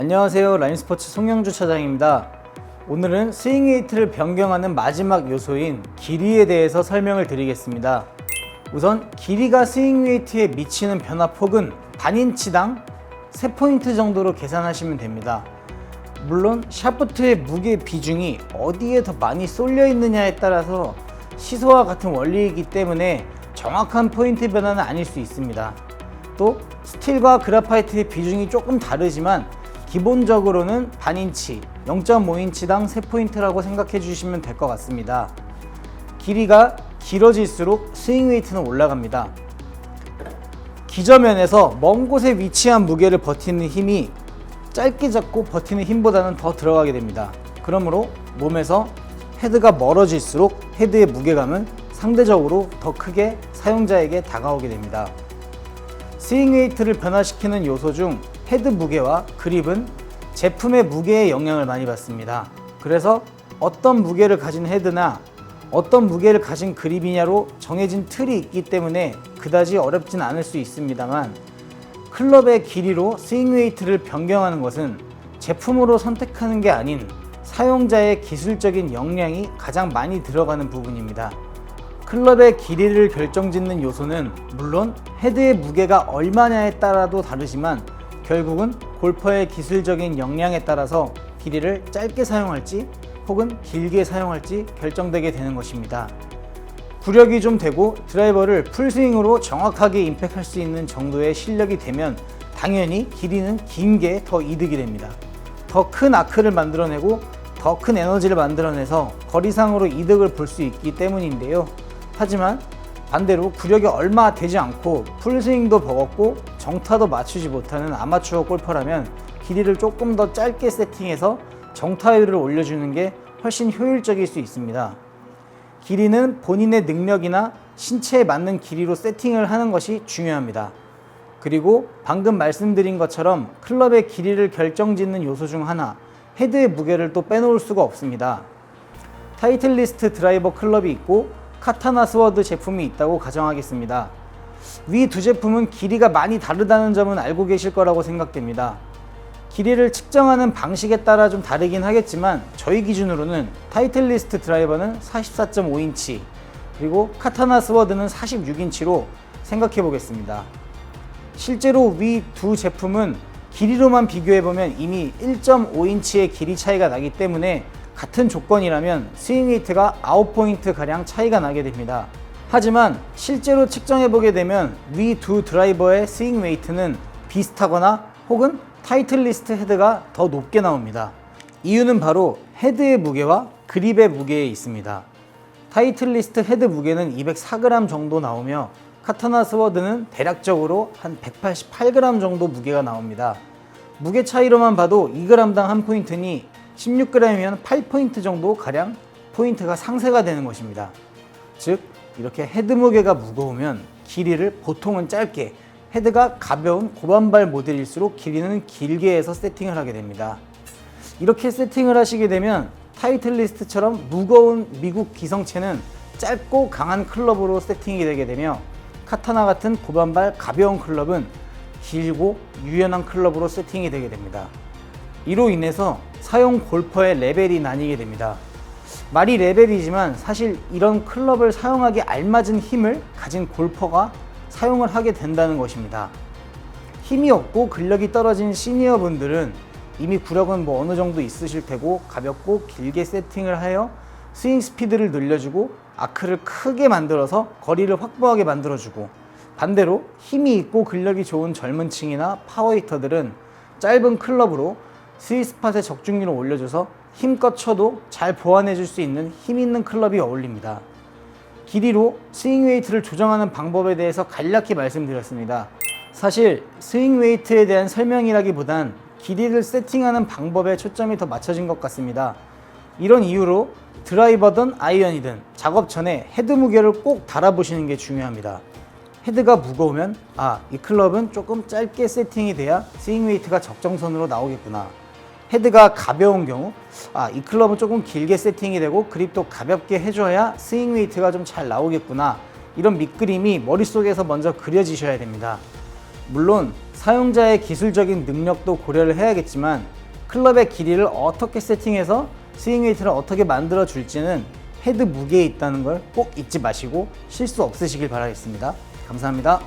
안녕하세요. 라인스포츠 송영주 차장입니다. 오늘은 스윙 웨이트를 변경하는 마지막 요소인 길이에 대해서 설명을 드리겠습니다. 우선 길이가 스윙 웨이트에 미치는 변화폭은 반인치당 3포인트 정도로 계산하시면 됩니다. 물론 샤프트의 무게 비중이 어디에 더 많이 쏠려 있느냐에 따라서 시소와 같은 원리이기 때문에 정확한 포인트 변화는 아닐 수 있습니다. 또 스틸과 그래파이트의 비중이 조금 다르지만 기본적으로는 반인치, 0.5인치당 3포인트라고 생각해 주시면 될 것 같습니다. 길이가 길어질수록 스윙 웨이트는 올라갑니다. 기저면에서 먼 곳에 위치한 무게를 버티는 힘이 짧게 잡고 버티는 힘보다는 더 들어가게 됩니다. 그러므로 몸에서 헤드가 멀어질수록 헤드의 무게감은 상대적으로 더 크게 사용자에게 다가오게 됩니다. 스윙 웨이트를 변화시키는 요소 중 헤드 무게와 그립은 제품의 무게에 영향을 많이 받습니다. 그래서 어떤 무게를 가진 헤드나 어떤 무게를 가진 그립이냐로 정해진 틀이 있기 때문에 그다지 어렵진 않을 수 있습니다만, 클럽의 길이로 스윙 웨이트를 변경하는 것은 제품으로 선택하는 게 아닌 사용자의 기술적인 역량이 가장 많이 들어가는 부분입니다. 클럽의 길이를 결정짓는 요소는 물론 헤드의 무게가 얼마냐에 따라도 다르지만 결국은 골퍼의 기술적인 역량에 따라서 길이를 짧게 사용할지 혹은 길게 사용할지 결정되게 되는 것입니다. 구력이 좀 되고 드라이버를 풀스윙으로 정확하게 임팩할 수 있는 정도의 실력이 되면 당연히 길이는 긴 게 더 이득이 됩니다. 더 큰 아크를 만들어내고 더 큰 에너지를 만들어내서 거리상으로 이득을 볼 수 있기 때문인데요. 하지만 반대로 구력이 얼마 되지 않고 풀스윙도 버겁고 정타도 맞추지 못하는 아마추어 골퍼라면 길이를 조금 더 짧게 세팅해서 정타율을 올려주는 게 훨씬 효율적일 수 있습니다. 길이는 본인의 능력이나 신체에 맞는 길이로 세팅을 하는 것이 중요합니다. 그리고 방금 말씀드린 것처럼 클럽의 길이를 결정짓는 요소 중 하나, 헤드의 무게를 또 빼놓을 수가 없습니다. 타이틀리스트 드라이버 클럽이 있고 카타나 스워드 제품이 있다고 가정하겠습니다. 위 두 제품은 길이가 많이 다르다는 점은 알고 계실 거라고 생각됩니다. 길이를 측정하는 방식에 따라 좀 다르긴 하겠지만 저희 기준으로는 타이틀리스트 드라이버는 44.5인치 그리고 카타나 스워드는 46인치로 생각해 보겠습니다. 실제로 위 두 제품은 길이로만 비교해보면 이미 1.5인치의 길이 차이가 나기 때문에 같은 조건이라면 스윙 웨이트가 9포인트 가량 차이가 나게 됩니다. 하지만 실제로 측정해보게 되면 위 두 드라이버의 스윙 웨이트는 비슷하거나 혹은 타이틀리스트 헤드가 더 높게 나옵니다. 이유는 바로 헤드의 무게와 그립의 무게에 있습니다. 타이틀리스트 헤드 무게는 204g 정도 나오며 카타나 스워드는 대략적으로 한 188g 정도 무게가 나옵니다. 무게 차이로만 봐도 2g당 1포인트니 16g이면 8포인트 정도 가량 포인트가 상쇄가 되는 것입니다. 즉 이렇게 헤드 무게가 무거우면 길이를 보통은 짧게, 헤드가 가벼운 고반발 모델일수록 길이는 길게 해서 세팅을 하게 됩니다. 이렇게 세팅을 하시게 되면 타이틀리스트처럼 무거운 미국 기성체는 짧고 강한 클럽으로 세팅이 되게 되며 카타나 같은 고반발 가벼운 클럽은 길고 유연한 클럽으로 세팅이 되게 됩니다. 이로 인해서 사용 골퍼의 레벨이 나뉘게 됩니다. 말이 레벨이지만 사실 이런 클럽을 사용하기 알맞은 힘을 가진 골퍼가 사용을 하게 된다는 것입니다. 힘이 없고 근력이 떨어진 시니어 분들은 이미 구력은 어느 정도 있으실 테고 가볍고 길게 세팅을 하여 스윙 스피드를 늘려주고 아크를 크게 만들어서 거리를 확보하게 만들어주고, 반대로 힘이 있고 근력이 좋은 젊은 층이나 파워히터들은 짧은 클럽으로 스윗스팟의 적중률을 올려줘서 힘껏 쳐도 잘 보완해 줄 수 있는 힘 있는 클럽이 어울립니다. 길이로 스윙 웨이트를 조정하는 방법에 대해서 간략히 말씀드렸습니다. 사실 스윙 웨이트에 대한 설명이라기보단 길이를 세팅하는 방법에 초점이 더 맞춰진 것 같습니다. 이런 이유로 드라이버든 아이언이든 작업 전에 헤드 무게를 꼭 달아보시는 게 중요합니다. 헤드가 무거우면 이 클럽은 조금 짧게 세팅이 돼야 스윙 웨이트가 적정선으로 나오겠구나. 헤드가 가벼운 경우 이 클럽은 조금 길게 세팅이 되고 그립도 가볍게 해줘야 스윙 웨이트가 좀 잘 나오겠구나. 이런 밑그림이 머릿속에서 먼저 그려지셔야 됩니다. 물론 사용자의 기술적인 능력도 고려를 해야겠지만 클럽의 길이를 어떻게 세팅해서 스윙 웨이트를 어떻게 만들어 줄지는 헤드 무게에 있다는 걸 꼭 잊지 마시고 실수 없으시길 바라겠습니다. 감사합니다.